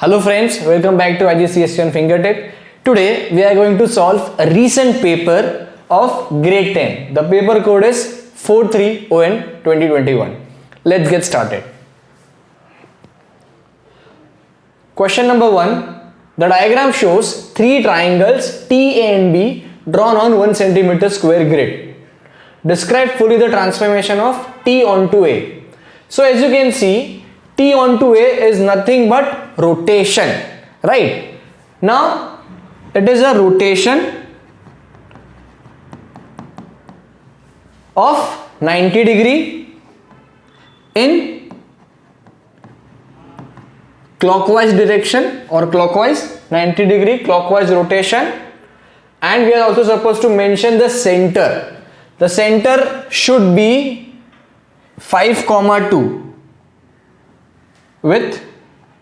Hello friends, welcome back to IGCSE on Fingertip. Today we are going to solve a recent paper of grade 10. The paper code is 43ON 2021. Let's get started. Question number 1. The diagram shows three triangles T, A and B drawn on 1 cm square grid. Describe fully the transformation of T onto A. So as you can see, T onto A is nothing but rotation, right? Now it is a rotation of 90 degree in clockwise direction or clockwise, 90 degree clockwise rotation, and we are also supposed to mention the center. The center should be 5,2 with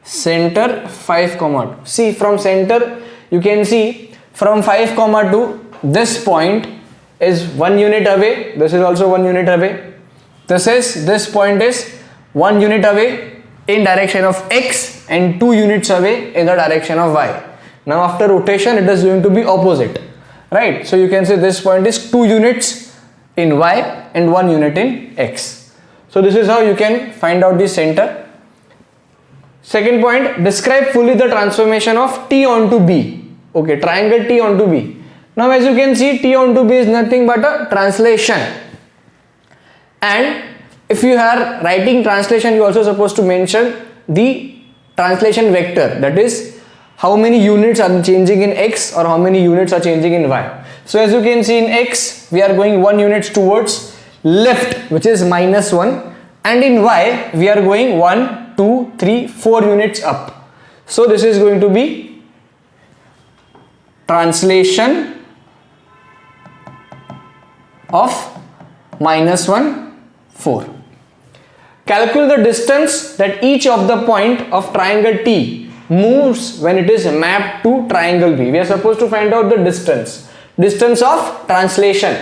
center 5,2. See, from center you can see from 5,2 this point is 1 unit away, this is also 1 unit away, this point is 1 unit away in direction of x and 2 units away in the direction of y. Now after rotation it is going to be opposite, right? So you can say this point is 2 units in y and 1 unit in x. So this is how you can find out the center. Second point, describe fully the transformation of T onto B. Okay, triangle T onto B. Now as you can see, T onto B is nothing but a translation. And if you are writing translation, you are also supposed to mention the translation vector. That is, how many units are changing in x or how many units are changing in y. So as you can see, in x, we are going 1 unit towards left, which is -1. And in y, we are going 1, 2, 3, 4 units up. So this is going to be translation of -1, 4. Calculate the distance that each of the point of triangle T moves when it is mapped to triangle B. We are supposed to find out the distance of translation,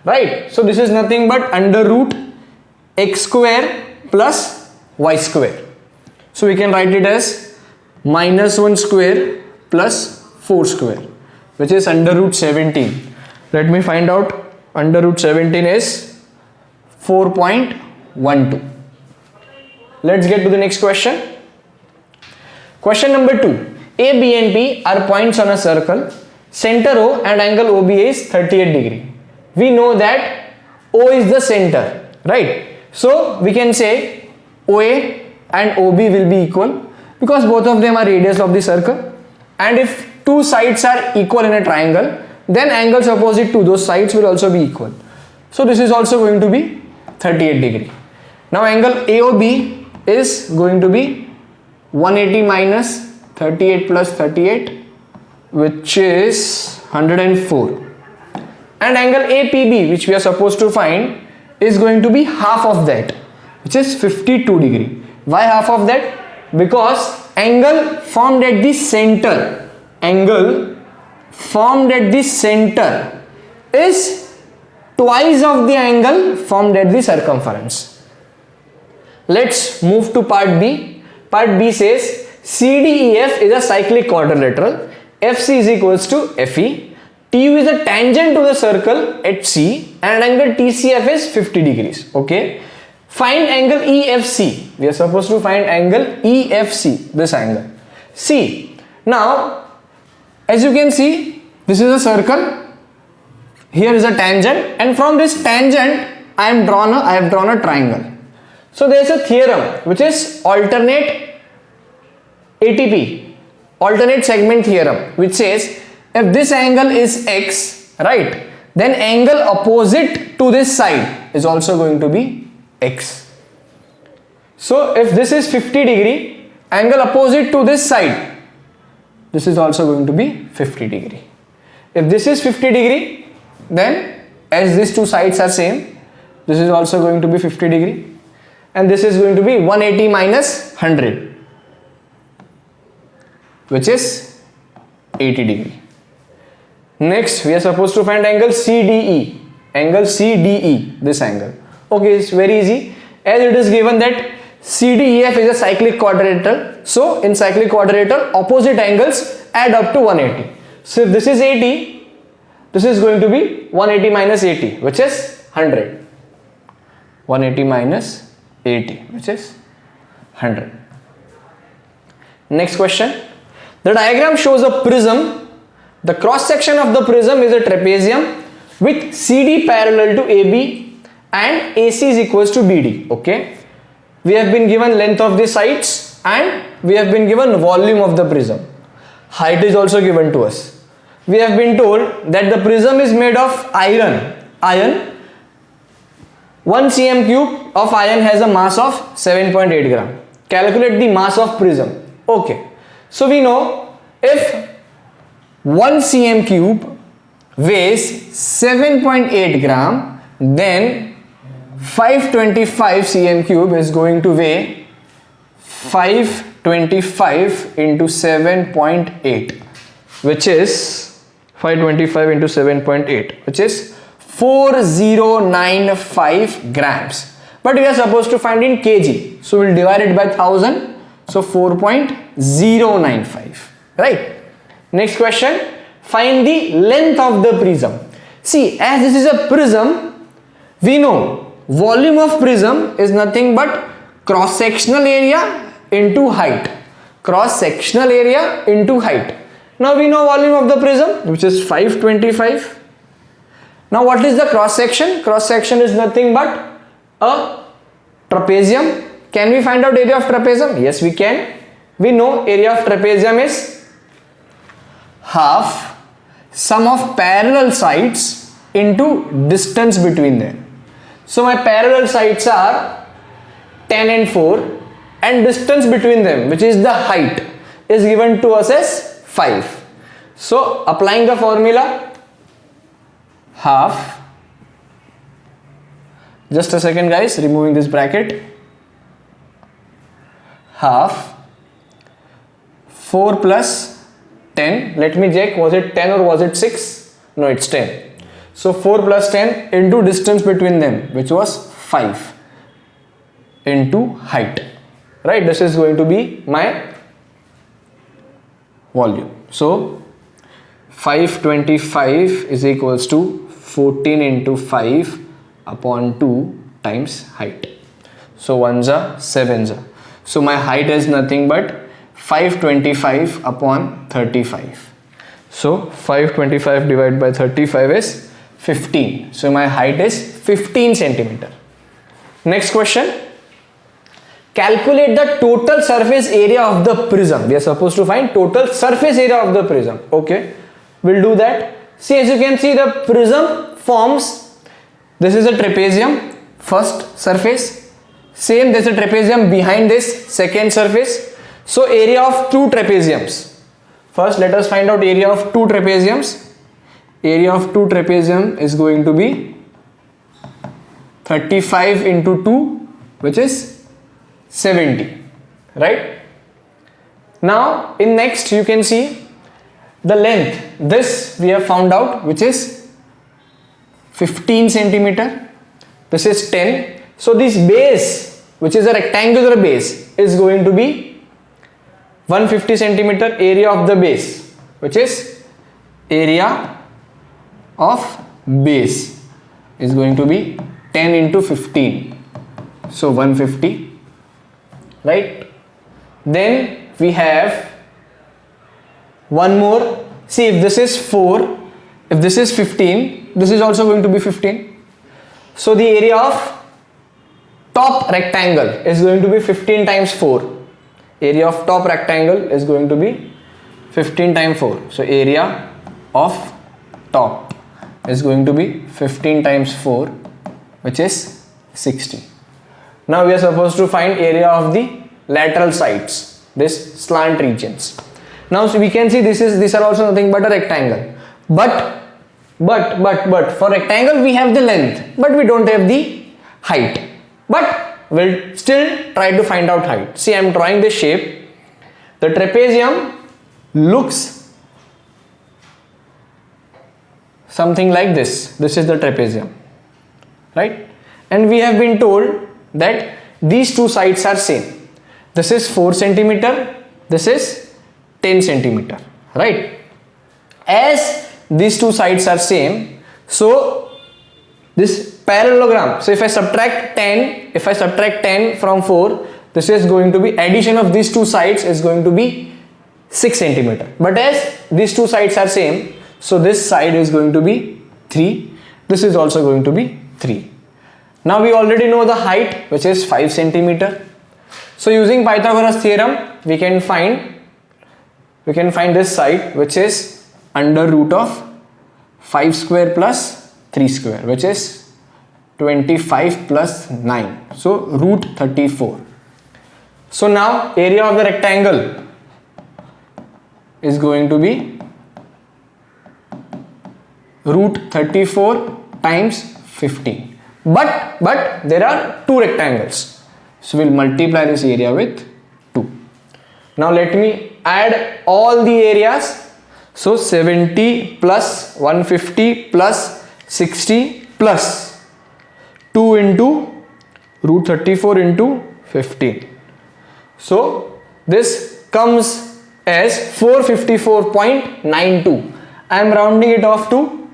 right? So this is nothing but under root x square plus y square. So we can write it as -1 square plus 4 square, which is under root 17. Let me find out. Under root 17 is 4.12. Let's get to the next question. Question number 2. A, B and P are points on a circle. Center O and angle OBA is 38 degree. We know that O is the center, right? So we can say OA and OB will be equal because both of them are radius of the circle, and if two sides are equal in a triangle, then angles opposite to those sides will also be equal. So this is also going to be 38 degree. Now angle AOB is going to be 180 minus 38 plus 38, which is 104, and angle APB, which we are supposed to find, is going to be half of that, which is 52 degree. Why half of that? Because angle formed at the center, is twice of the angle formed at the circumference. Let's move to part B. Part B says CDEF is a cyclic quadrilateral. FC is equals to FE. TU is a tangent to the circle at C, and angle TCF is 50 degrees. Okay. Find angle EFC. We are supposed to find angle EFC, this angle. See, now as you can see, this is a circle. Here is a tangent, and from this tangent I have drawn a triangle. So there is a theorem which is alternate ATP, alternate segment theorem, which says if this angle is x, right, then angle opposite to this side is also going to be x. So if this is 50 degree, angle opposite to this side, this is also going to be 50 degree. If this is 50 degree, then as these two sides are same, this is also going to be 50 degree, and this is going to be 180 minus 100, which is 80 degree. Next, we are supposed to find angle CDE. Angle CDE, this angle. Okay, it's very easy. As it is given that CDEF is a cyclic quadrilateral. So in cyclic quadrilateral, opposite angles add up to 180. So if this is 80, this is going to be 180 minus 80, which is 100. 180 minus 80, which is 100. Next question. The diagram shows a prism. The cross section of the prism is a trapezium with CD parallel to AB and AC is equals to BD. Okay. We have been given length of the sides and we have been given volume of the prism. Height is also given to us. We have been told that the prism is made of iron. 1 cm cube of iron has a mass of 7.8 gram. Calculate the mass of prism. Okay. So we know if 1 cm cube weighs 7.8 gram, then 525 cm cube is going to weigh 525 into 7.8, which is 525 into 7.8, which is 4095 grams. But we are supposed to find in kg, so we'll divide it by 1000, so 4.095, right? Next question, find the length of the prism. See, as this is a prism, we know volume of prism is nothing but cross-sectional area into height. Cross-sectional area into height. Now we know volume of the prism, which is 525. Now what is the cross-section? Cross-section is nothing but a trapezium. Can we find out area of trapezium? Yes, we can. We know area of trapezium is half sum of parallel sides into distance between them. So my parallel sides are 10 and 4 and distance between them, which is the height, is given to us as 5. So applying the formula, half, just a second guys, removing this bracket, half 4 plus 10, let me check, was it 10 or was it 6? No, it's 10. So 4 plus 10 into distance between them, which was 5, into height, right? This is going to be my volume. So 525 is equals to 14 into 5 upon 2 times height. So 1s are 7s are. So my height is nothing but 525 upon 35. So 525 divided by 35 is 15. So my height is 15 centimeter. Next question. Calculate the total surface area of the prism. We are supposed to find total surface area of the prism. Okay, we'll do that. See, as you can see, the prism forms, this is a trapezium, first surface. Same, there's a trapezium behind this, second surface. So area of two trapeziums. First, let us find out area of two trapeziums. Area of two trapezium is going to be 35 into 2, which is 70, right? Now in next you can see the length. This we have found out, which is 15 centimeter. This is 10. So this base, which is a rectangular base, is going to be 150 centimeter area of the base, which is area of base is going to be 10 into 15. So 150, right? Then we have one more. See, if this is 4, if this is 15, this is also going to be 15. So the area of top rectangle is going to be 15 times 4. Area of top rectangle is going to be 15 times 4. So area of top is going to be 15 times 4, which is 60. Now we are supposed to find area of the lateral sides, this slant regions. Now so we can see these are also nothing but a rectangle. But for rectangle we have the length, but we don't have the height. But we'll still try to find out height. See, I am drawing this shape. The trapezium looks something like this. This is the trapezium, right? And we have been told that these two sides are same. This is 4 centimeter, this is 10 centimeter, right? As these two sides are same, so this parallelogram, so if I subtract 10 from 4, this is going to be, addition of these two sides is going to be 6 centimeter. But as these two sides are same, so this side is going to be 3, this is also going to be 3. Now we already know the height, which is 5 centimeter. So using Pythagoras theorem, we can find this side, which is under root of 5 square plus 3 square, which is 25 plus 9. So root 34. So now area of the rectangle is going to be root 34 times 15. But there are two rectangles. So we'll multiply this area with 2. Now let me add all the areas. So 70 plus 150 plus 60 plus 2 into root 34 into 15. So this comes as 454.92. I am rounding it off to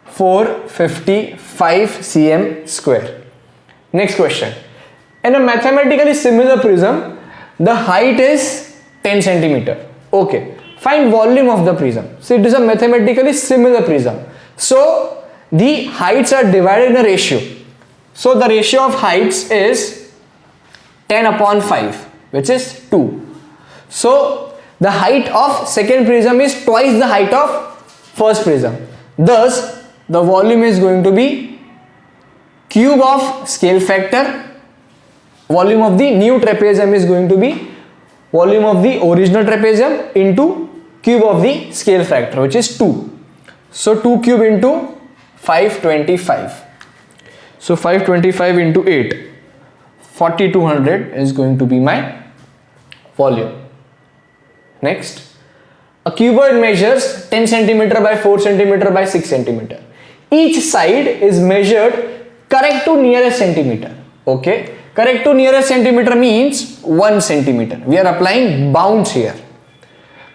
455 cm square. Next question. In a mathematically similar prism, the height is 10 centimeter. Okay. Find volume of the prism. So it is a mathematically similar prism. So the heights are divided in a ratio. So the ratio of heights is 10 upon 5, which is 2. So the height of second prism is twice the height of first prism. Thus, the volume is going to be cube of scale factor. Volume of the new trapezium is going to be volume of the original trapezium into cube of the scale factor, which is 2. So 2 cube into 525. So 525 into 8. 4200 is going to be my volume. Next. A cuboid measures 10 centimeter by 4 centimeter by 6 centimeter. Each side is measured correct to nearest centimeter. Okay. Correct to nearest centimeter means 1 centimeter. We are applying bounds here.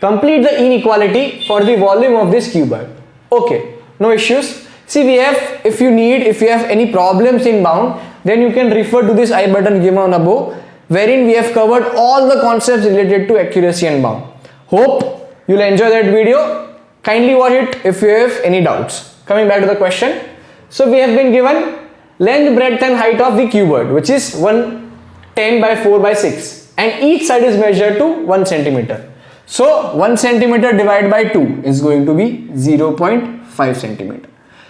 Complete the inequality for the volume of this cuboid. Okay. No issues. See, if you have any problems in bound, then you can refer to this I button given above, wherein we have covered all the concepts related to accuracy and bound. Hope you'll enjoy that video. Kindly watch it if you have any doubts. Coming back to the question. So we have been given length, breadth and height of the cuboid, which is 110 by 4 by 6, and each side is measured to 1 centimeter. So 1 centimeter divided by 2 is going to be 0.5 centimeter.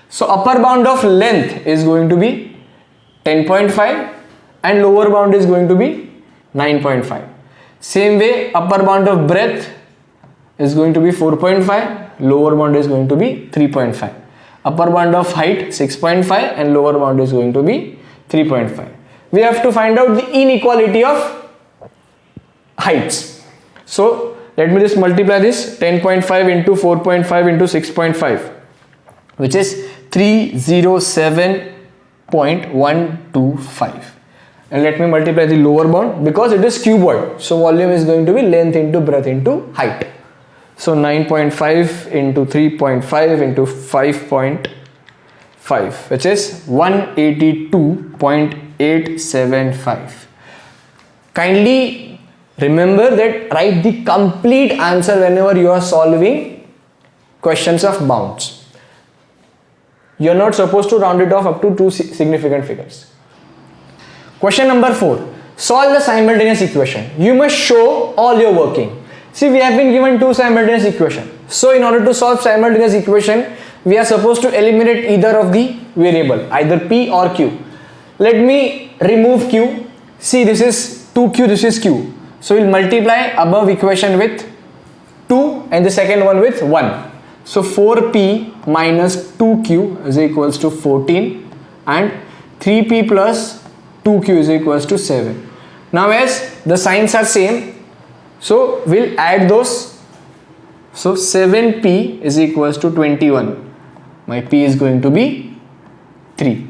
So upper bound of length is going to be 10.5 and lower bound is going to be 9.5. Same way, upper bound of breadth is going to be 4.5, lower bound is going to be 3.5. Upper bound of height 6.5 and lower bound is going to be 3.5. We have to find out the inequality of heights. So let me just multiply this 10.5 into 4.5 into 6.5, which is 307.125. And let me multiply the lower bound because it is cuboid. So volume is going to be length into breadth into height. So 9.5 into 3.5 into 5.5, which is 182.875. Kindly remember that write the complete answer whenever you are solving questions of bounds. You are not supposed to round it off up to two significant figures. Question number 4. Solve the simultaneous equation. You must show all your working. See, we have been given two simultaneous equations. So in order to solve simultaneous equation, we are supposed to eliminate either of the variable, either P or Q. Let me remove Q. See, this is 2Q, this is Q. So we'll multiply above equation with 2 and the second one with 1. So 4P minus 2Q is equals to 14 and 3P plus 2Q is equals to 7. Now as the signs are same, so we'll add those. So 7P is equals to 21. My P is going to be 3.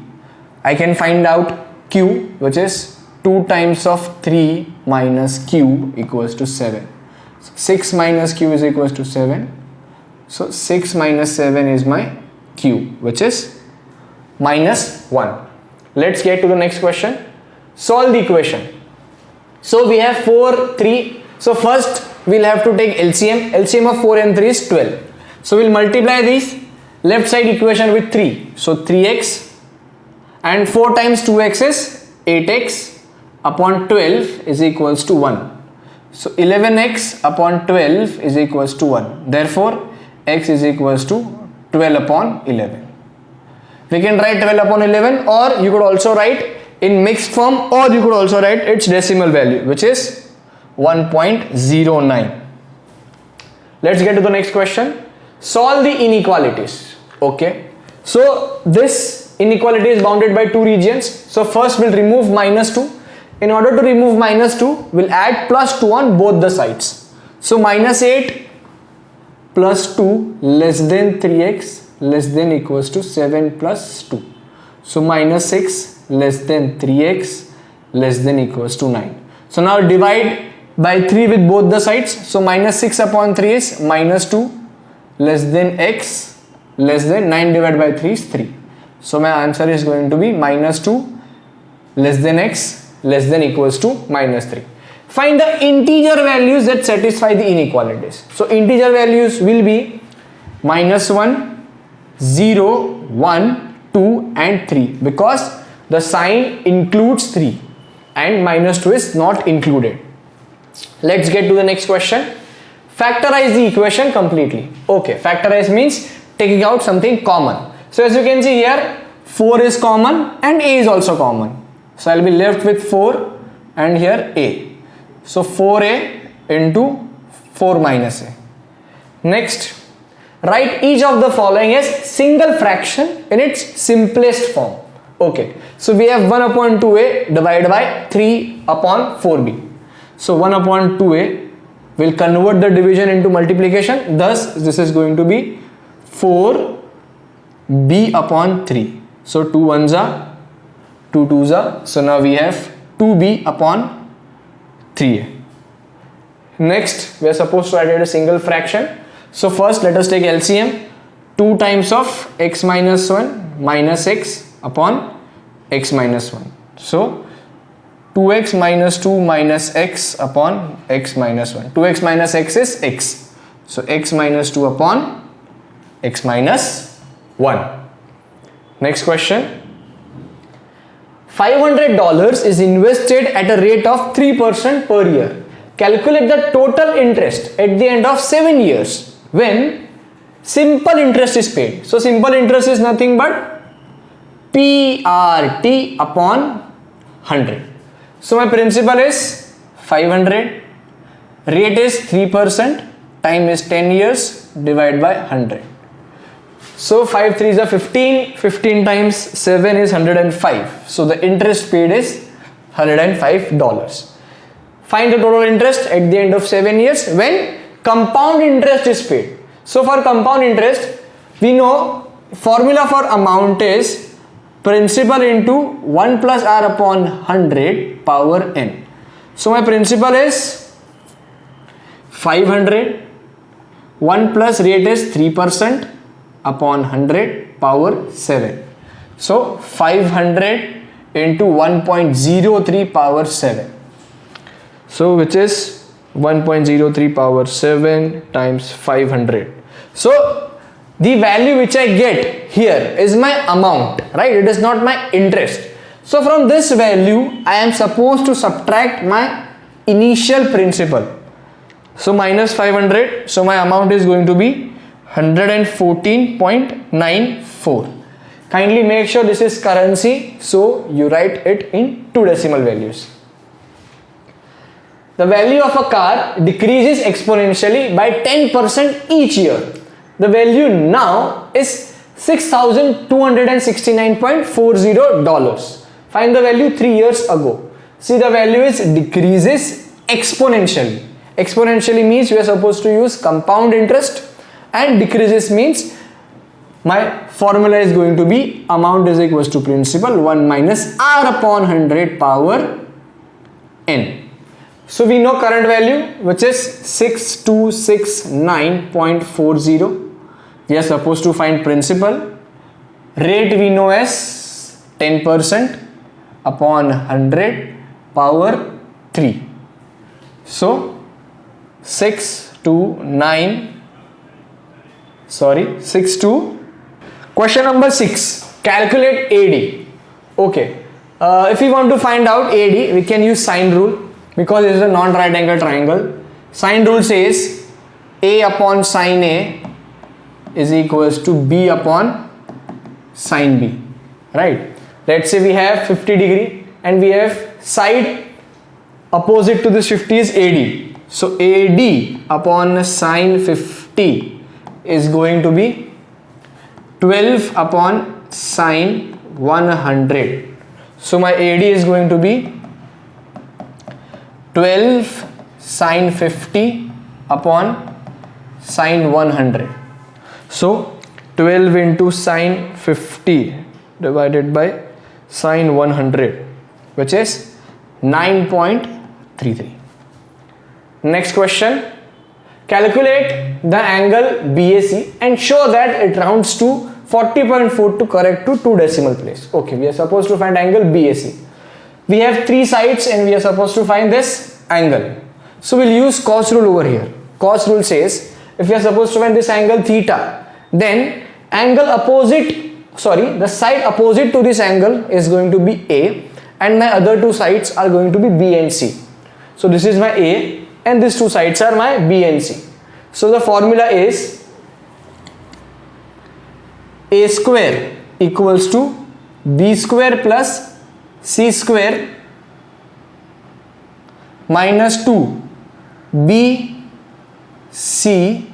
I can find out Q, which is 2 times of 3 minus q equals to 7. So 6 minus q is equals to 7. So 6 minus 7 is my q, which is minus 1. Let's get to the next question. Solve the equation. So we have 4, 3. So first we'll have to take LCM. LCM of 4 and 3 is 12. So we'll multiply this left side equation with 3. So 3x and 4 times 2x is 8x upon 12 is equals to 1. So 11x upon 12 is equals to 1. Therefore x is equals to 12 upon 11. We can write 12 upon 11, or you could also write in mixed form, or you could also write its decimal value, which is 1.09. Let's get to the next question. Solve the inequalities. Okay, so this inequality is bounded by two regions. So first we'll remove minus 2. In order to remove minus 2, we'll add plus 2 on both the sides. So minus 8 plus 2 less than 3x less than equals to 7 plus 2. So minus 6 less than 3x less than equals to 9. So now divide by 3 with both the sides. So minus 6 upon 3 is minus 2 less than x less than 9 divided by 3 is 3. So my answer is going to be minus 2 less than x less than equals to minus 3. Find the integer values that satisfy the inequalities. So integer values will be minus 1, 0, 1, 2 and 3, because the sign includes 3 and minus 2 is not included. Let's get to the next question. Factorize the equation completely. Okay, factorize means taking out something common. So as you can see here, 4 is common and a is also common. So I'll be left with 4 and here a. So 4a into 4 minus a. Next, write each of the following as single fraction in its simplest form. Okay, so we have 1 upon 2a divided by 3 upon 4b. So 1 upon 2a will convert the division into multiplication. Thus this is going to be 4b upon 3. So 2 ones are 2 2s are. So now we have 2b upon 3a. Next we are supposed to write it a single fraction. So first let us take LCM. 2 times of x minus 1 minus x upon x minus 1. So 2x minus 2 minus x upon x minus 1. 2x minus x is x. So x minus 2 upon x minus 1. Next question. $500 is invested at a rate of 3% per year. Calculate the total interest at the end of 7 years when simple interest is paid. So simple interest is nothing but PRT upon 100. So my principal is 500, rate is 3%, time is 10 years, divide by 100. So 5 3s are 15, 15 times 7 is 105. So the interest paid is $105. Find the total interest at the end of 7 years when compound interest is paid. So for compound interest, we know formula for amount is principal into 1 plus r upon 100 power n. So my principal is 500, 1 plus rate is 3% upon 100 power 7. So 500 into 1.03 power 7. So which is 1.03 power 7 times 500. So the value which I get here is my amount, right? It is not my interest. So from this value I am supposed to subtract my initial principal. So minus 500. So my amount is going to be 114.94. Kindly make sure this is currency, so you write it in 2 decimal values. The value of a car decreases exponentially by 10% each year. The value now is $6,269.40. Find the value 3 years ago. See, the value is decreases exponentially. Exponentially means you are supposed to use compound interest, and decreases means my formula is going to be amount is equals to principal 1 minus r upon 100 power N. So we know current value, which is 6269.40. We are supposed to find principal. Rate we know as 10% upon 100 power 3. So 62. Question number 6. Calculate AD. Okay. If we want to find out AD, we can use sine rule because it is a non-right angle triangle. Sine rule says A upon sine A is equals to B upon sine B. Right? Let's say we have 50 degree and we have side opposite to this 50 is AD. So AD upon sine 50 is going to be 12 upon sine 100. So my AD is going to be 12 sine 50 upon sine 100. So 12 into sine 50 divided by sine 100, which is 9.33. Next question. Calculate the angle BAC and show that it rounds to 40.4 to correct to 2 decimal place. Okay, we are supposed to find angle BAC. We have 3 sides and we are supposed to find this angle. So we'll use cos rule over here. Cos rule says if we are supposed to find this angle theta, then the side opposite to this angle is going to be A and my other 2 sides are going to be B and C. So this is my A and these 2 sides are my B and C. So the formula is A square equals to B square plus C square minus 2 B C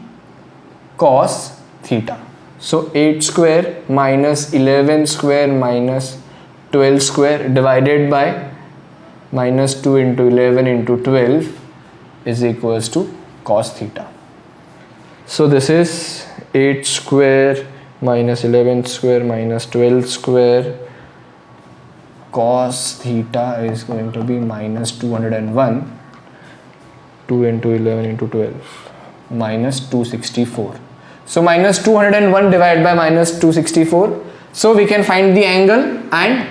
cos theta. So 8 square minus 11 square minus 12 square divided by minus 2 into 11 into 12 is equals to cos theta. So this is 8 square minus 11 square minus 12 square cos theta is going to be minus 201. 2 into 11 into 12 minus 264. So minus 201 divided by minus 264. So we can find the angle and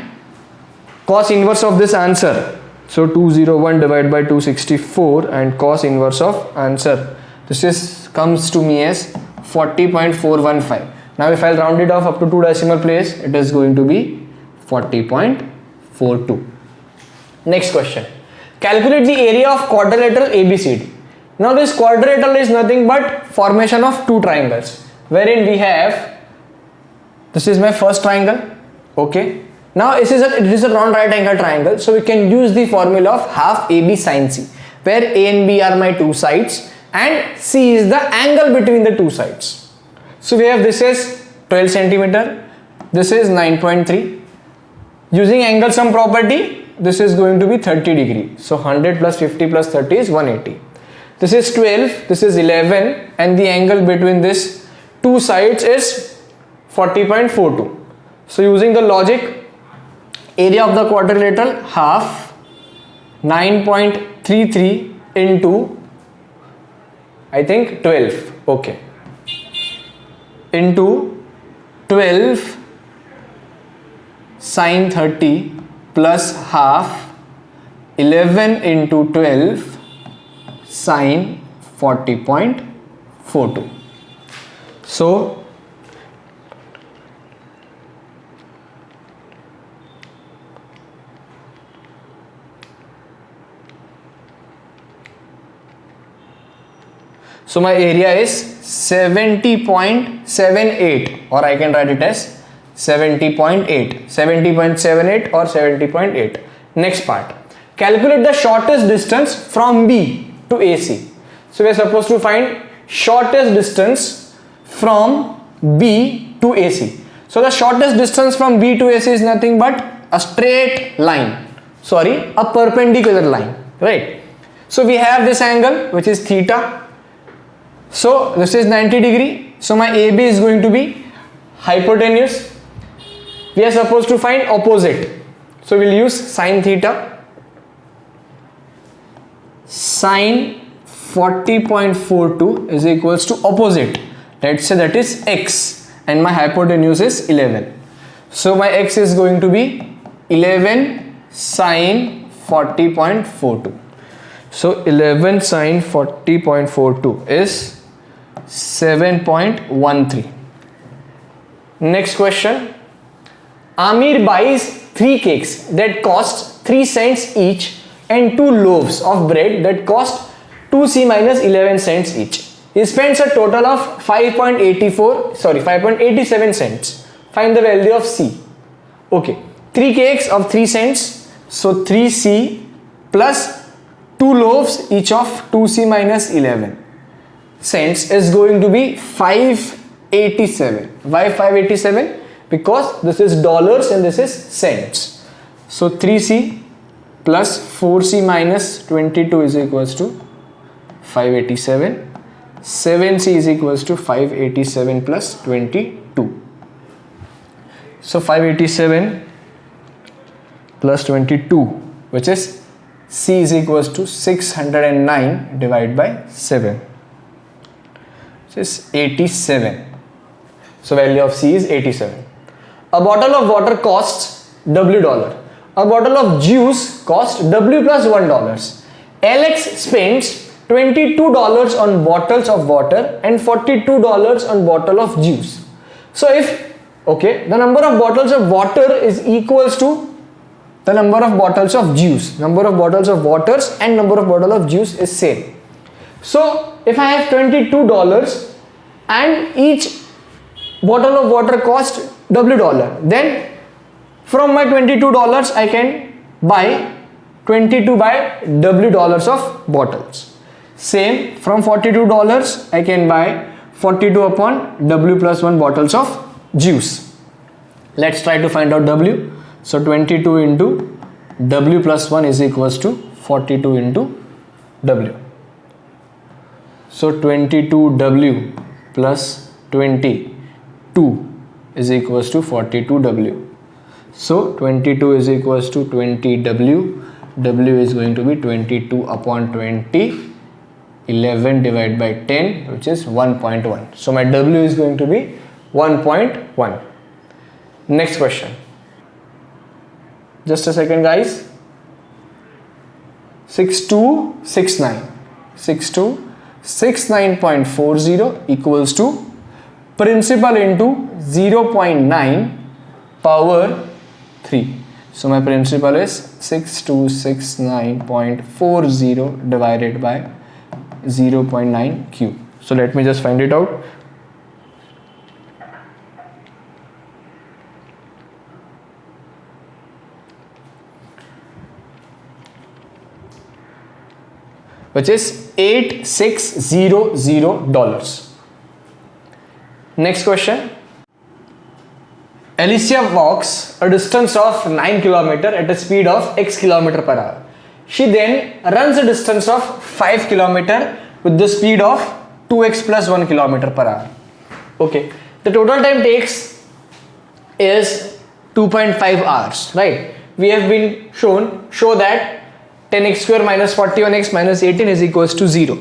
cos inverse of this answer. So 201 divided by 264 and cos inverse of answer. This comes to me as 40.415. Now if I'll round it off up to 2 decimal place, it is going to be 40.42. Next question. Calculate the area of quadrilateral ABCD. Now this quadrilateral is nothing but formation of 2 triangles, wherein we have, this is my first triangle, okay. Now it is a non-right angle triangle, so we can use the formula of half AB sin C, where A and B are my 2 sides and C is the angle between the 2 sides. So we have this is 12 centimeter, this is 9.3. Using angle sum property, this is going to be 30 degree. So 100 plus 50 plus 30 is 180. This is 12, this is 11 and the angle between these 2 sides is 40.42. So using the logic, area of the quadrilateral half 9.33 into I think 12, okay, into 12 sine 30 plus half 11 into 12 sine 40.42. So my area is 70.78, or I can write it as 70.8, 70.78 or 70.8. Next part. Calculate the shortest distance from B to AC. So we are supposed to find shortest distance from B to AC. So the shortest distance from B to AC is nothing but a straight line. Sorry, a perpendicular line, right? So we have this angle which is theta. So this is 90 degree. So my AB is going to be hypotenuse. We are supposed to find opposite. So we'll use sine theta. sine 40.42 is equals to opposite. Let's say that is x and my hypotenuse is 11. So my x is going to be 11 sine 40.42. So 11 sine 40.42 is 7.13. Next question. Amir buys 3 cakes that cost 3 cents each and 2 loaves of bread that cost 2c minus 11 cents each. He spends a total of 5.87 cents. Find the value of c. Okay, 3 cakes of 3 cents, so 3c plus 2 loaves each of 2c minus 11 cents is going to be 587. Why 587? Because this is dollars and this is cents. So 3c plus 4c minus 22 is equals to 587. 7c is equals to 587 plus 22. So 587 plus 22, which is c is equals to 609 divided by 7, which is 87. So value of c is 87. A bottle of water costs $W. A bottle of juice costs W plus $1. Alex spends $22 on bottles of water and $42 on bottle of juice. So if, okay, the number of bottles of water is equals to the number of bottles of juice. Number of bottles of waters and number of bottle of juice is same. So if I have $22 and each bottle of water cost $W, then from my $22 I can buy 22 by $W of bottles. Same, from $42 I can buy 42 upon W plus 1 bottles of juice. Let's try to find out W. So 22 into W plus 1 is equals to 42 into W. So 22W plus 22 is equals to 42W. So 22 is equals to 20W. W is going to be 22 upon 20. 11 divided by 10, which is 1.1. So my W is going to be 1.1. Next question. Just a second, guys. 6269. 6269.40 equals to principal into 0.9 power 3. So my principal is 6269.40 divided by 0.9 cube. So let me just find it out. Which is $8600. Next question. Alicia walks a distance of 9 km at a speed of x km per hour. She then runs a distance of 5 km with the speed of 2x plus 1 km per hour. Okay, the total time takes is 2.5 hours, right? We have been show that 10x square minus 41x minus 18 is equals to 0.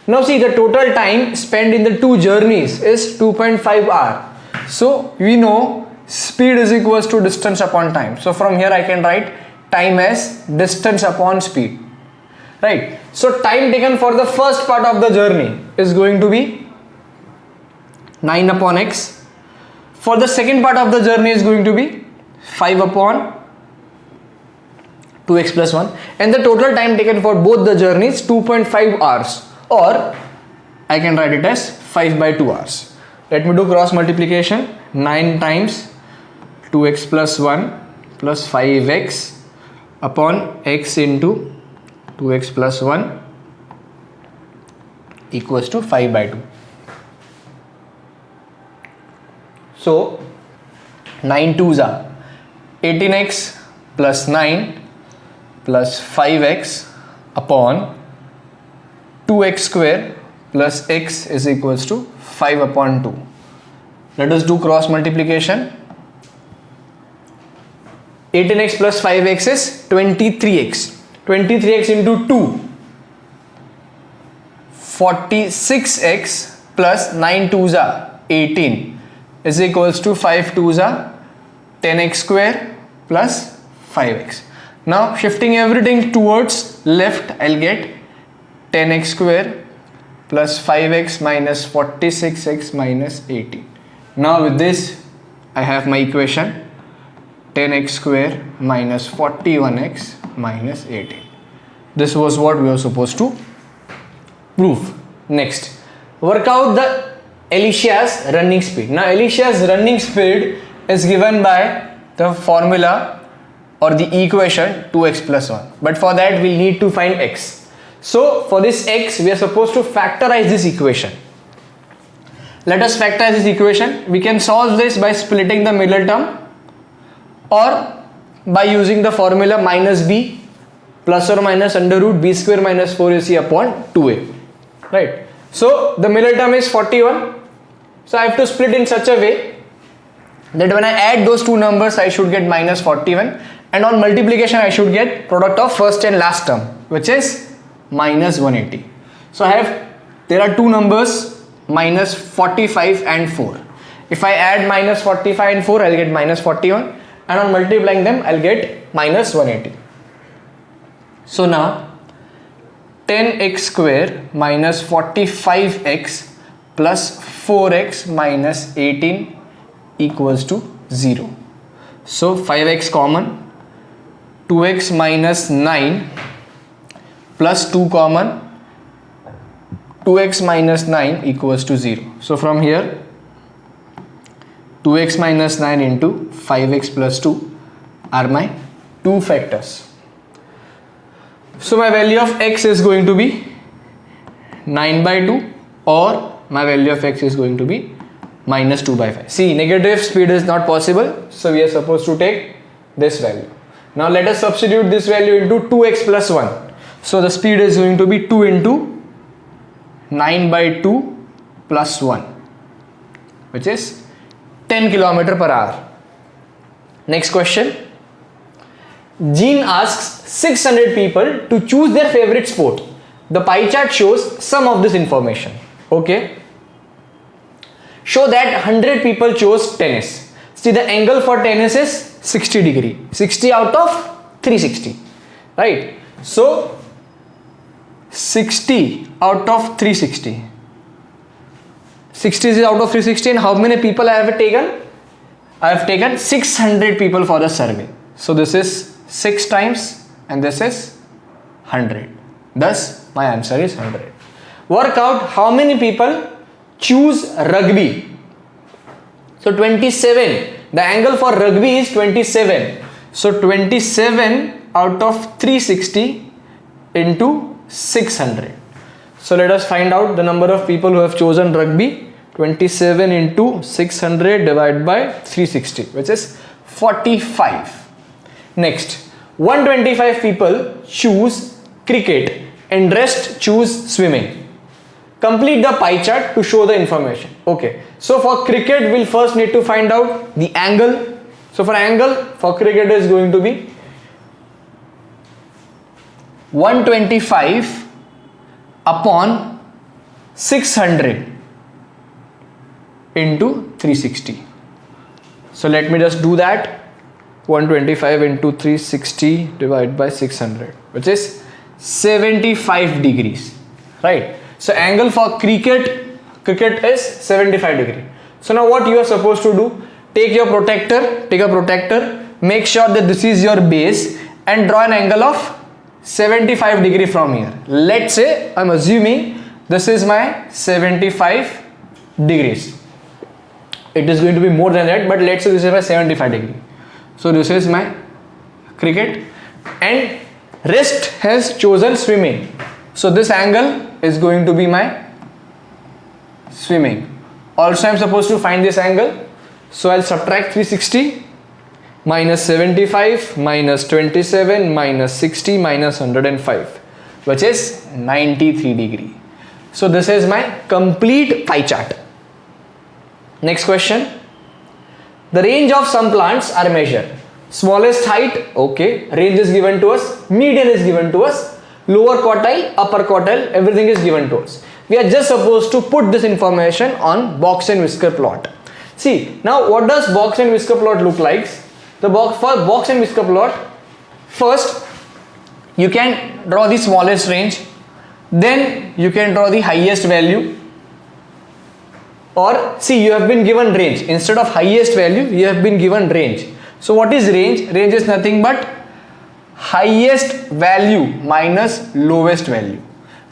Now see, the total time spent in the two journeys is 2.5 hour. So we know speed is equals to distance upon time. So from here I can write time as distance upon speed, right? So time taken for the first part of the journey is going to be 9 upon x. For the second part of the journey is going to be 5 upon 2x plus 1, and the total time taken for both the journeys 2.5 hours, or I can write it as 5 by 2 hours. Let me do cross multiplication. 9 times 2x plus 1 plus 5x upon x into 2x plus 1 equals to 5 by 2. So 9 2s are 18x plus 9 plus 5x upon 2x square plus x is equals to 5 upon 2. Let us do cross multiplication. 18x plus 5x is 23x. 23x into 2 46x plus 9 twos are 18 is equals to 5 twos are 10x square plus 5x. Now shifting everything towards left, I'll get 10x square plus 5x minus 46x minus 18. Now with this I have my equation 10x square minus 41x minus 18. This was what we were supposed to prove. Next, work out the Alicia's running speed. Now Alicia's running speed is given by the formula or the equation 2x plus 1, but for that we need to find x. So for this x we are supposed to factorize this equation. Let us factorize this equation. We can solve this by splitting the middle term or by using the formula minus b plus or minus under root b square minus 4ac upon 2a. Right. So the middle term is 41. So I have to split in such a way that when I add those two numbers I should get minus 41, and on multiplication I should get product of first and last term, which is minus 180. So there are two numbers minus 45 and 4. If I add minus 45 and 4 I'll get minus 41, and on multiplying them I'll get minus 180. So now 10x square minus 45x plus 4x minus 18 equals to 0. So 5x common, 2x minus 9 plus 2 common, 2x minus 9 equals to 0. So from here 2x minus 9 into 5x plus 2 are my two factors. So my value of x is going to be 9 by 2, or my value of x is going to be minus 2 by 5. See, negative speed is not possible, so we are supposed to take this value. Now let us substitute this value into 2x plus 1. So the speed is going to be 2 into 9 by 2 plus 1, which is 10 km per hour. Next question. Jean asks 600 people to choose their favorite sport. The pie chart shows some of this information. Okay. Show that 100 people chose tennis. See, the angle for tennis is 60 degree. 60 out of 360. Right. So 60 out of 360. 60 is out of 360, and how many people I have taken? I have taken 600 people for the survey. So this is 6 times and this is 100. Thus my answer is 100. Work out how many people choose rugby. So 27. The angle for rugby is 27. So 27 out of 360 into 600. So let us find out the number of people who have chosen rugby. 27 into 600 divided by 360, which is 45. Next, 125 people choose cricket and rest choose swimming. Complete the pie chart to show the information. Okay, so for cricket we'll first need to find out the angle. So for angle for cricket is going to be 125 upon 600 into 360. So let me just do that. 125 into 360 divided by 600, which is 75 degrees, right? So angle for cricket is 75 degree. So now what you are supposed to do, take a protractor, make sure that this is your base and draw an angle of 75 degree from here. Let's say I'm assuming this is my 75 degrees. It is going to be more than that, but let's say this is my 75 degree. So this is my cricket, and rest has chosen swimming. So this angle is going to be my swimming. Also I am supposed to find this angle. So I'll subtract 360 minus 75 minus 27 minus 60 minus 105, which is 93 degree. So this is my complete pie chart. Next question. The range of some plants are measured. Smallest height, okay, range is given to us, median is given to us, lower quartile, upper quartile, everything is given to us. We are just supposed to put this information on box and whisker plot. See, now what does box and whisker plot look like? For box and whisker plot, first you can draw the smallest range, then you can draw the highest value, or see, you have been given range. Instead of highest value, you have been given range. So what is range? Range is nothing but highest value minus lowest value.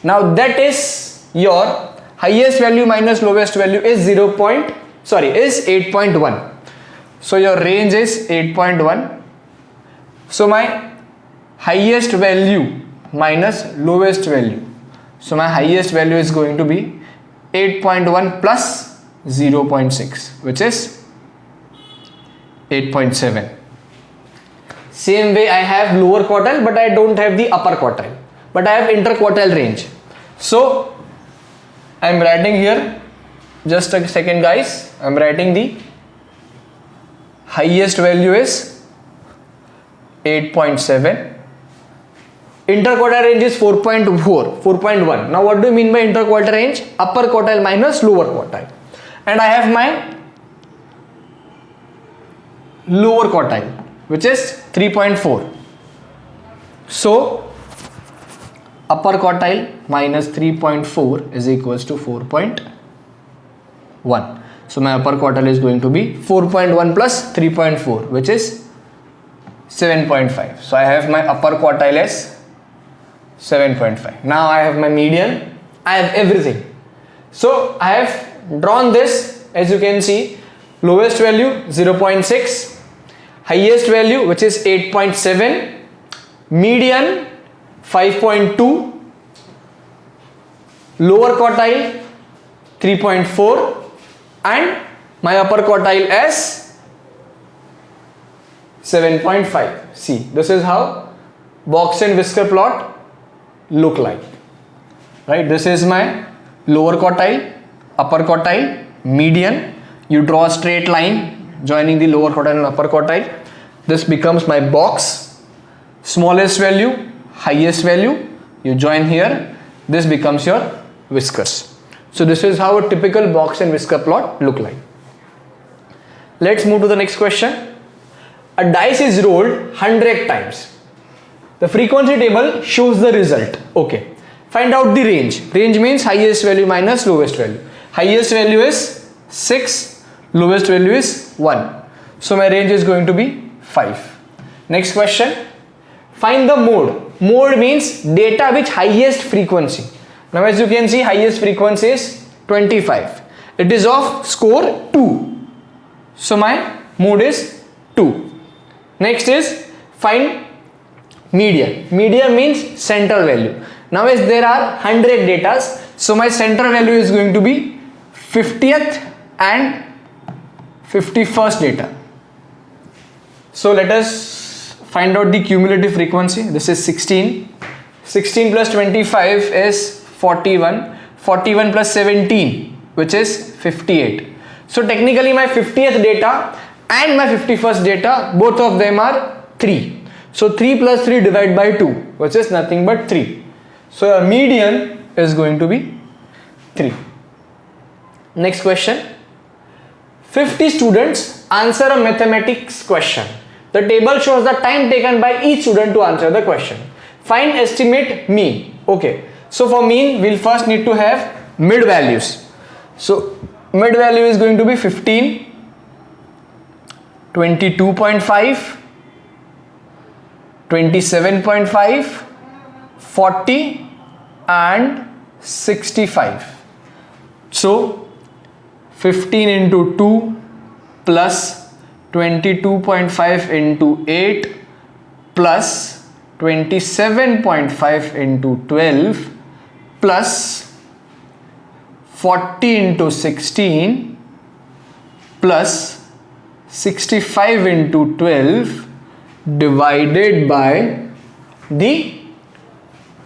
Now that is your highest value minus lowest value is 8.1. So your range is 8.1. So my highest value minus lowest value. So my highest value is going to be 8.1 plus 0.6, which is 8.7. Same way I have lower quartile, but I don't have the upper quartile, but I have interquartile range. So I am writing here, just a second guys, I am writing the highest value is 8.7. Interquartile range is 4.1. Now what do you mean by interquartile range? Upper quartile minus lower quartile. And I have my lower quartile, which is 3.4. So upper quartile minus 3.4 is equals to 4.1. So my upper quartile is going to be 4.1 plus 3.4, which is 7.5. So I have my upper quartile as 7.5. Now I have my median, I have everything. So I have drawn this, as you can see, lowest value 0.6, highest value which is 8.7, median 5.2, lower quartile 3.4, and my upper quartile as 7.5. See, this is how box and whisker plot look like, right? This is my lower quartile, upper quartile, median. You draw a straight line joining the lower quartile and upper quartile. This becomes my box. Smallest value, highest value, you join here. This becomes your whiskers. So this is how a typical box and whisker plot look like. Let's move to the next question. A dice is rolled 100 times. The frequency table shows the result. Okay. Find out the range. Range means highest value minus lowest value. Highest value is 6. Lowest value is 1. So my range is going to be 5. Next question. Find the mode. Mode means data with highest frequency. Now as you can see, highest frequency is 25. It is of score 2. So my mode is 2. Next is find median. Median means central value. Now as there are 100 datas, so my central value is going to be 50th and 51st data. So let us find out the cumulative frequency. This is 16. 16 plus 25 is 41. 41 plus 17, which is 58. So technically my 50th data and my 51st data, both of them are 3. So 3 plus 3 divided by 2, which is nothing but 3. So a median is going to be 3. Next question. 50 students answer a mathematics question. The table shows the time taken by each student to answer the question. Find estimate mean. Okay. So for mean, we'll first need to have mid values. So mid value is going to be 15, 22.5, 27.5, 40 and 65. So 15 into 2 plus 22.5 into 8 plus 27.5 into 12 plus 40 into 16 plus 65 into 12 divided by the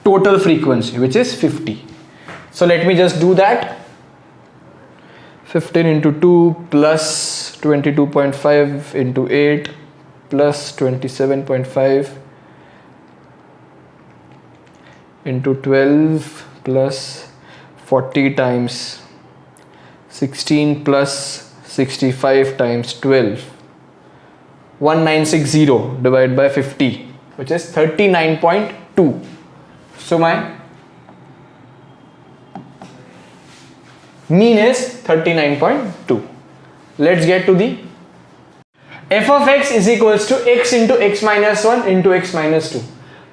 total frequency, which is 50. So let me just do that. 15 into 2 plus 22.5 into 8 plus 27.5 into 12 plus 40 times 16 plus 65 times 12, 1960 divided by 50, which is 39.2. So my mean is 39.2. Let's get to the f of x is equals to x into x minus 1 into x minus 2.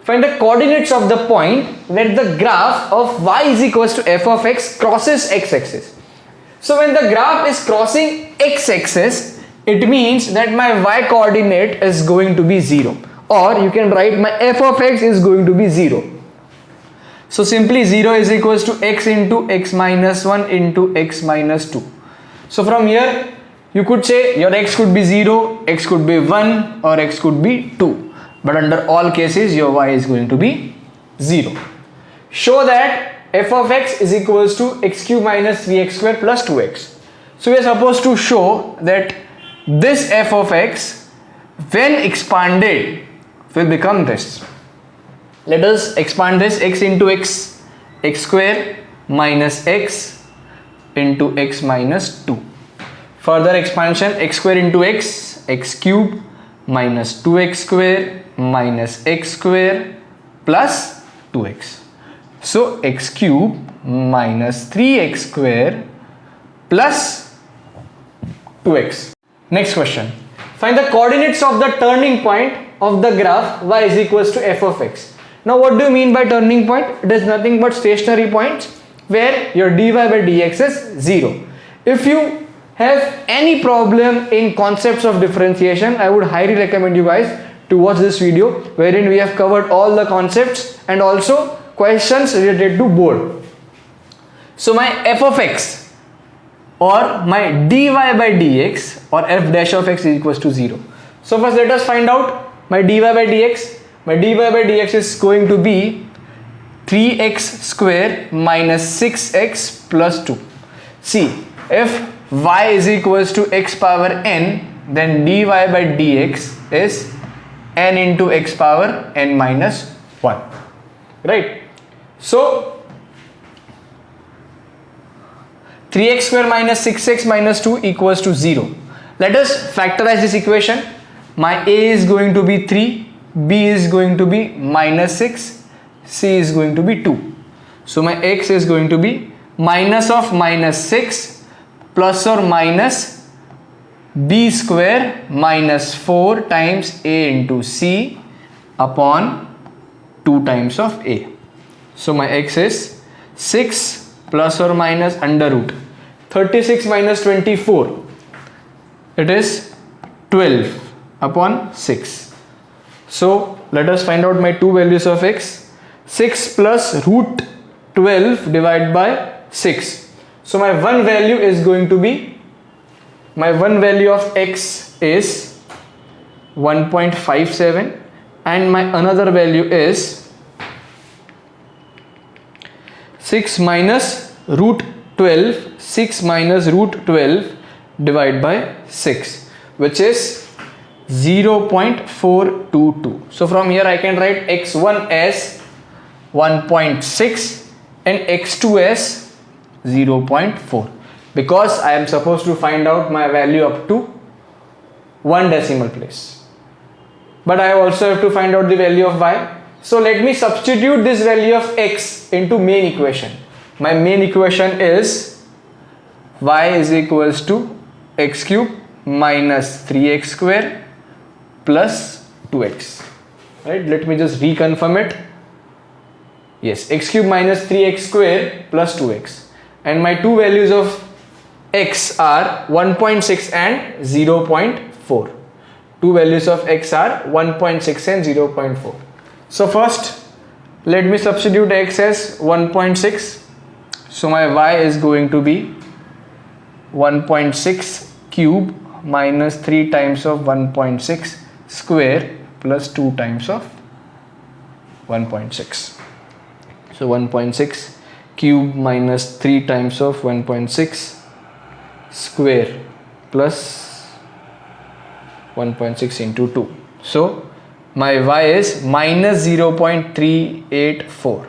Find the coordinates of the point where the graph of y is equals to f of x crosses x-axis. So when the graph is crossing x-axis, it means that my y coordinate is going to be 0, or you can write my f of x is going to be 0. So simply 0 is equals to x into x minus 1 into x minus 2. So from here you could say your x could be 0, x could be 1, or x could be 2. But under all cases your y is going to be 0. Show that f of x is equals to x cube minus 3x square plus 2x. So we are supposed to show that this f of x when expanded will become this. Let us expand this: x into x, x square minus x into x minus 2. Further expansion: x square into x, x cube minus 2x square minus x square plus 2x. So x cube minus 3x square plus 2x. Next question. Find the coordinates of the turning point of the graph y is equals to f of x. Now what do you mean by turning point? It is nothing but stationary points where your dy by dx is 0. If you have any problem in concepts of differentiation, I would highly recommend you guys to watch this video, wherein we have covered all the concepts and also questions related to board. So my f of x or my dy by dx or f dash of x is equals to 0. So first let us find out my dy by dx. My dy by dx is going to be 3x square minus 6x plus 2. See, if y is equals to x power n, then dy by dx is n into x power n minus 1, right? So 3x square minus 6x minus 2 equals to 0. Let us factorize this equation. My a is going to be 3, b is going to be minus 6, c is going to be 2. So my x is going to be minus of minus 6 plus or minus b square minus 4 times a into c upon 2 times of a. So my x is 6 plus or minus under root 36 minus 24. It is 12 upon 6. So let us find out my two values of x. 6 plus root 12 divided by 6. So my one value is going to be, my one value of x is 1.57 and my another value is 6 minus root 12, 6 minus root 12 divided by 6, which is 0.422. So from here I can write x1 as 1.6 and x2 as 0.4, because I am supposed to find out my value up to 1 decimal place. But I also have to find out the value of y. So let me substitute this value of x into main equation. My main equation is y is equals to x cube minus 3x square plus 2x. Right? Let me just reconfirm it. Yes, x cube minus 3x square plus 2x. And my two values of x are 1.6 and 0.4. Two values of x are 1.6 and 0.4. So first let me substitute x as 1.6. So my y is going to be 1.6 cube minus 3 times of 1.6 square plus 2 times of 1.6. So 1.6 cube minus 3 times of 1.6 square plus 1.6 into 2. So my y is minus 0.384.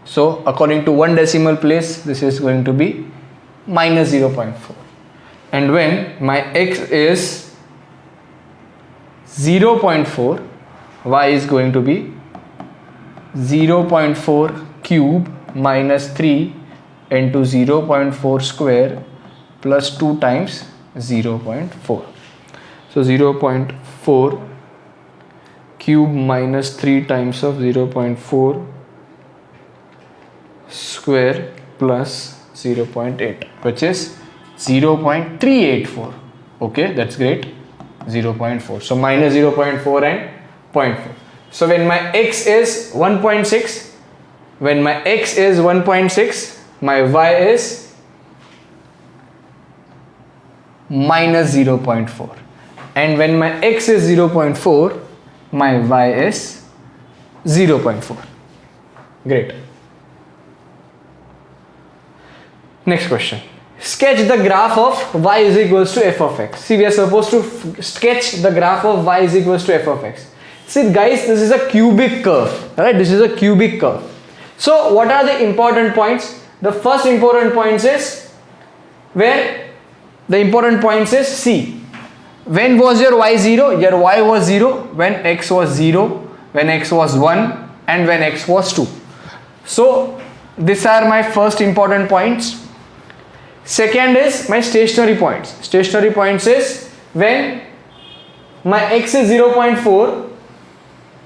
So according to one decimal place, this is going to be minus 0.4. And when my x is 0.4, y is going to be 0.4 cube minus 3 into 0.4 square plus 2 times 0.4. So 0.4 cube minus 3 times of 0.4 square plus 0.8, which is 0.384. Okay, that's great. 0.4. So minus 0.4 and 0.4. So when my x is 1.6, my y is minus 0.4. And when my x is 0.4, my y is 0.4. Great. Next question. Sketch the graph of y is equals to f of x. See, we are supposed to sketch the graph of y is equals to f of x. See guys, this is a cubic curve, right? This is a cubic curve. So what are the important points? The first important points is C. When was your y 0? Your y was 0 when x was 0, when x was 1 and when x was 2. So these are my first important points. Second is my stationary points. Stationary points is when my x is 0.4,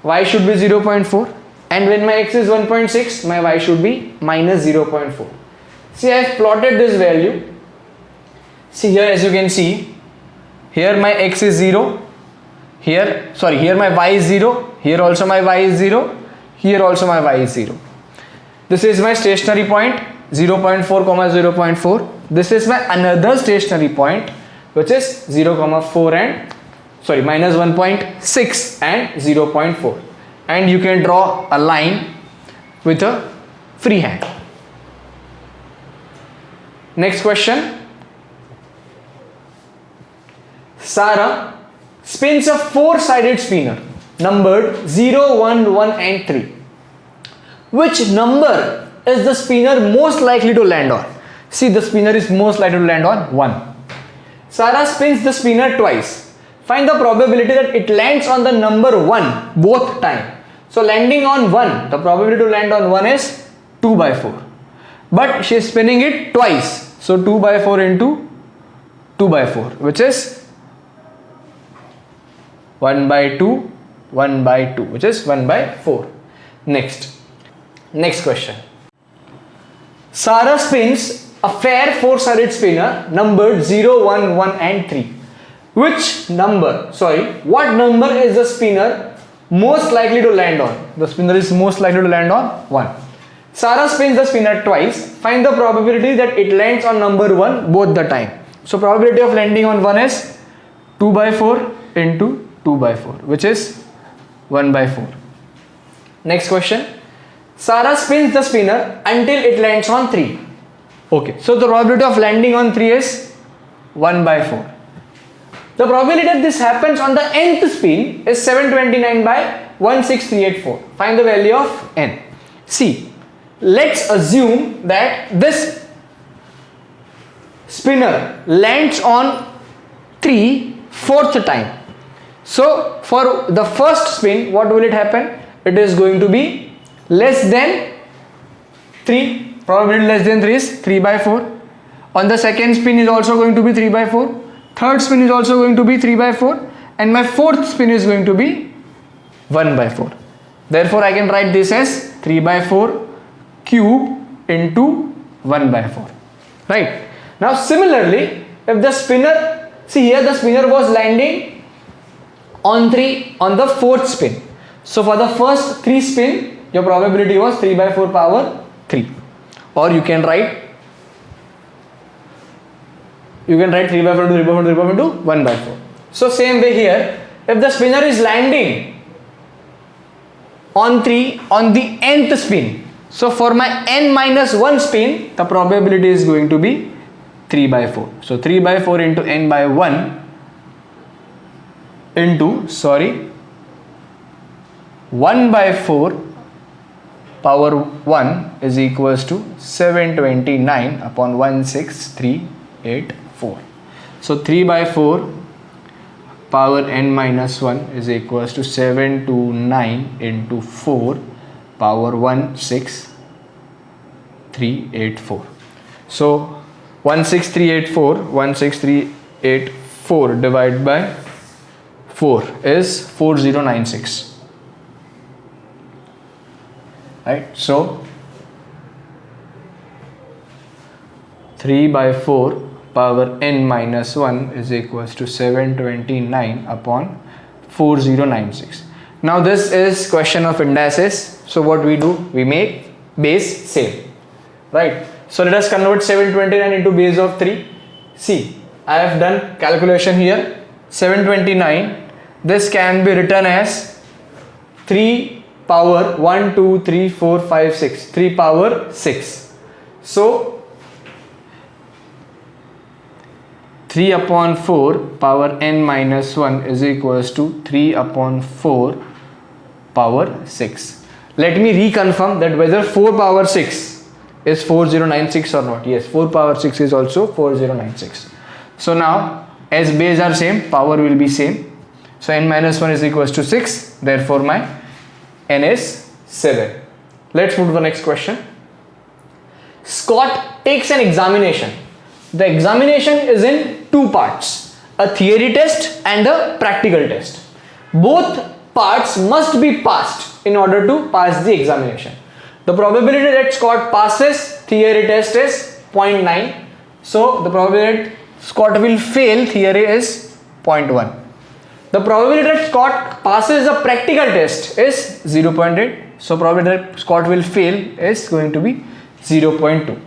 y should be 0.4, and when my x is 1.6, my y should be minus 0.4. See, I have plotted this value. See here, as you can see, here my x is 0, here my y is 0, here also my y is 0, here also my y is 0. This is my stationary point 0.4, 0.4. This is my another stationary point, which is 0,4 and minus 1.6 and 0.4. And you can draw a line with a free hand. Next question. Sarah spins a four-sided spinner numbered 0, 1, 1 and 3. Which number is the spinner most likely to land on? See, the spinner is most likely to land on 1. Sarah spins the spinner twice. Find the probability that it lands on the number 1 both time. So landing on 1, the probability to land on 1 is 2 by 4. But she is spinning it twice. So 2 by 4 into 2 by 4, which is 1 by 2, 1 by 2, which is 1 by 4. Next question. Sarah spins a fair four-sided spinner numbered 0, 1, 1 and 3. What number is the spinner most likely to land on? The spinner is most likely to land on 1. Sarah spins the spinner twice. Find the probability that it lands on number 1 both the time. So probability of landing on 1 is 2 by 4 into 2 by 4, which is 1 by 4. Next question. Sarah spins the spinner until it lands on 3. Okay, so the probability of landing on 3 is 1 by 4. The probability that this happens on the nth spin is 729 by 16384. Find the value of n. See, let's assume that this spinner lands on 3 fourth time. So for the first spin, what will it happen? It is going to be less than 3. Probability less than 3 is 3 by 4. On the second spin is also going to be 3 by 4. Third spin is also going to be 3 by 4. And my fourth spin is going to be 1 by 4. Therefore, I can write this as 3 by 4 cube into 1 by 4. Right. Now, similarly, if the spinner, see here the spinner was landing on 3 on the fourth spin. So, for the first 3 spin, your probability was 3 by 4 power 3. Or you can write 3 by 4 into 1 by 4. So same way here, if the spinner is landing on 3 on the nth spin, so for my n minus 1 spin, the probability is going to be 3 by 4. So 3 by 4 into n by 1 into 1 by 4 power 1 is equals to 729 upon 16384. So 3 by 4 power n minus 1 is equals to 729 into 4 power 16384. So 16384 divided by 4 is 4096. Right, so 3 by 4 power n minus 1 is equals to 729 upon 4096. Now this is question of indices. So what we do, we make base same, right? So let us convert 729 into base of 3. See, I have done calculation here. 729, this can be written as 3 power 1, 2, 3, 4, 5, 6. 3 power 6. So 3 upon 4 power n minus 1 is equals to 3 upon 4 power 6. Let me reconfirm that whether 4 power 6 is 4096 or not. Yes, 4 power 6 is also 4096. So now as base are same, power will be same. So n minus 1 is equals to 6. Therefore my n is 7. Let's move to the next question. Scott takes an examination. The examination is in two parts, a theory test and a practical test. Both parts must be passed in order to pass the examination. The probability that Scott passes theory test is 0.9. So the probability that Scott will fail theory is 0.1. The probability that Scott passes the practical test is 0.8. So probability that Scott will fail is going to be 0.2.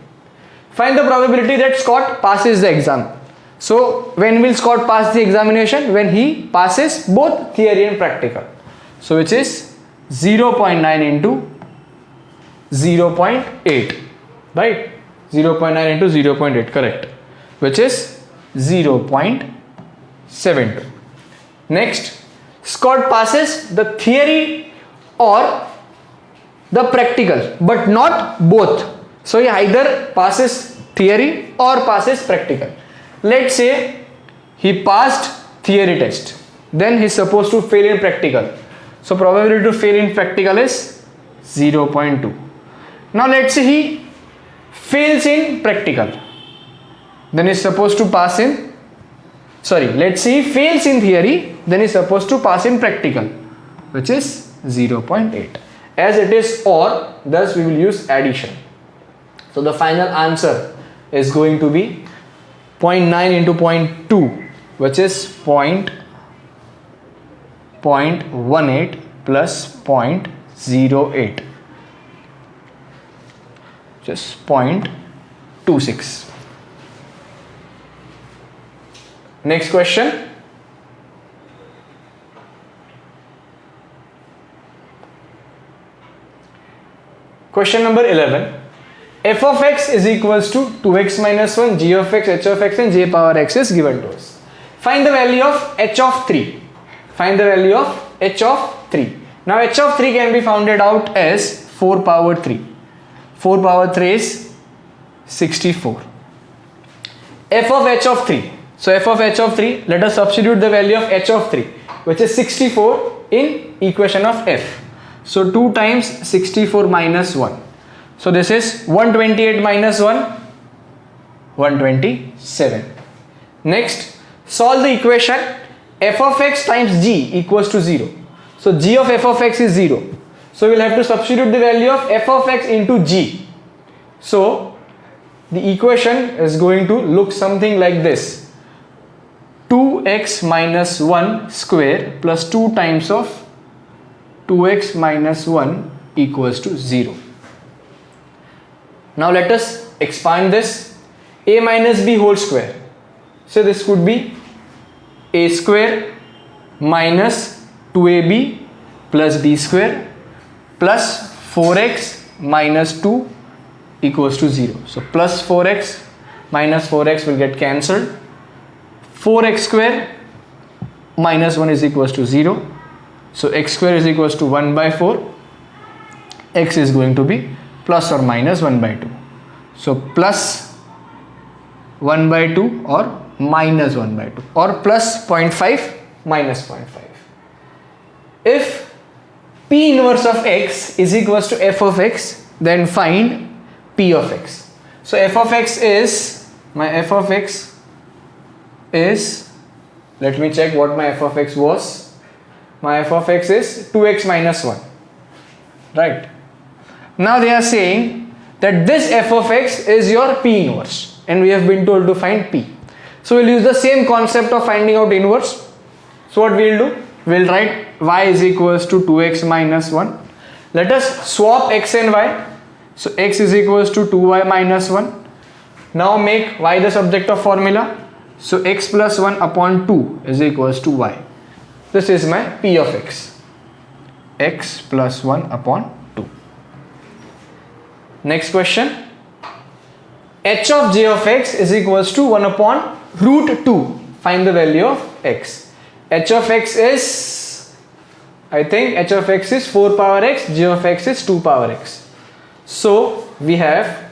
Find the probability that Scott passes the exam. So when will Scott pass the examination? When he passes both theory and practical. So which is 0.9 into 0.8, right? 0.9 into 0.8, correct, which is 0.72. Next, Scott passes the theory or the practical, but not both. So he either passes theory or passes practical. Let's say he passed theory test, then he is supposed to fail in practical. So probability to fail in practical is 0.2. Now let's say he fails in practical, then he is supposed to pass in, let's say he fails in theory, then he is supposed to pass in practical, which is 0.8. As it is OR, thus we will use addition. So the final answer is going to be 0.9 into 0.2, which is 0.18 plus 0.08, just 0.26. Next question. Question number 11. F of x is equals to 2x minus 1, g of x, h of x and j power x is given to us. Find the value of h of 3. Find the value of h of 3. Now h of 3 can be founded out as 4 power 3. 4 power 3 is 64. F of h of 3. So f of h of 3, let us substitute the value of h of 3, which is 64 in equation of f. So 2 times 64 minus 1. So this is 128 minus 1, 127. Next, solve the equation f of x times g equals to 0. So g of f of x is 0. So we will have to substitute the value of f of x into g. So the equation is going to look something like this. 2x minus 1 square plus 2 times of 2x minus 1 equals to 0. Now let us expand this. A minus b whole square. So this could be a square minus 2ab plus b square plus 4x minus 2 equals to 0. So plus 4x minus 4x will get cancelled. 4x square minus 1 is equals to 0. So x square is equals to 1 by 4. x is going to be plus or minus 1 by 2. So plus 1 by 2 or minus 1 by 2 or plus 0.5 minus 0.5. If P inverse of x is equals to f of x, then find P of x. So f of x is, my f of x is, let me check what my f of x was. My f of x is 2x minus 1, right? Now they are saying that this f of x is your P inverse and we have been told to find P. So we'll use the same concept of finding out inverse. So what we'll do? We'll write y is equals to 2x minus 1. Let us swap x and y. So x is equals to 2y minus 1. Now make y the subject of formula. So x plus 1 upon 2 is equals to y. This is my P of x. X plus 1 upon 2. Next question. H of j of x is equals to 1 upon root 2. Find the value of x. H of x is, I think h of x is 4 power x, j of x is 2 power x. So we have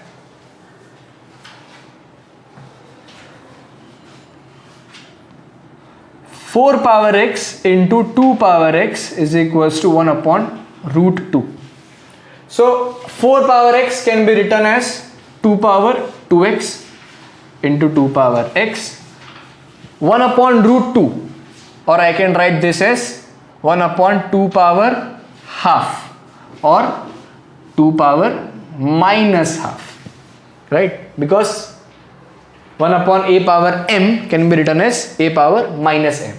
four power x into 2 power x is equals to 1 upon root 2. So 4 power x can be written as 2 power 2x into 2 power x, 1 upon root 2, or I can write this as 1 upon 2 power half or 2 power minus half, right? Because 1 upon a power m can be written as a power minus m.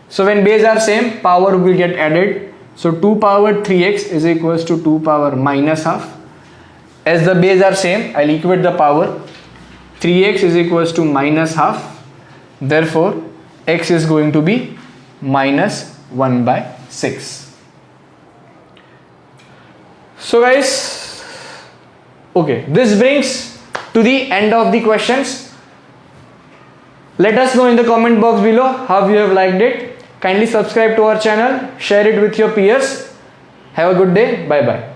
So when base are same, power will get added. So 2 power 3x is equals to 2 power minus half. As the base are same, I'll equate the power. 3x is equals to minus half. Therefore, x is going to be minus 1 by 6. So guys, okay, this brings to the end of the questions. Let us know in the comment box below how you have liked it. Kindly subscribe to our channel, share it with your peers. Have a good day. Bye bye.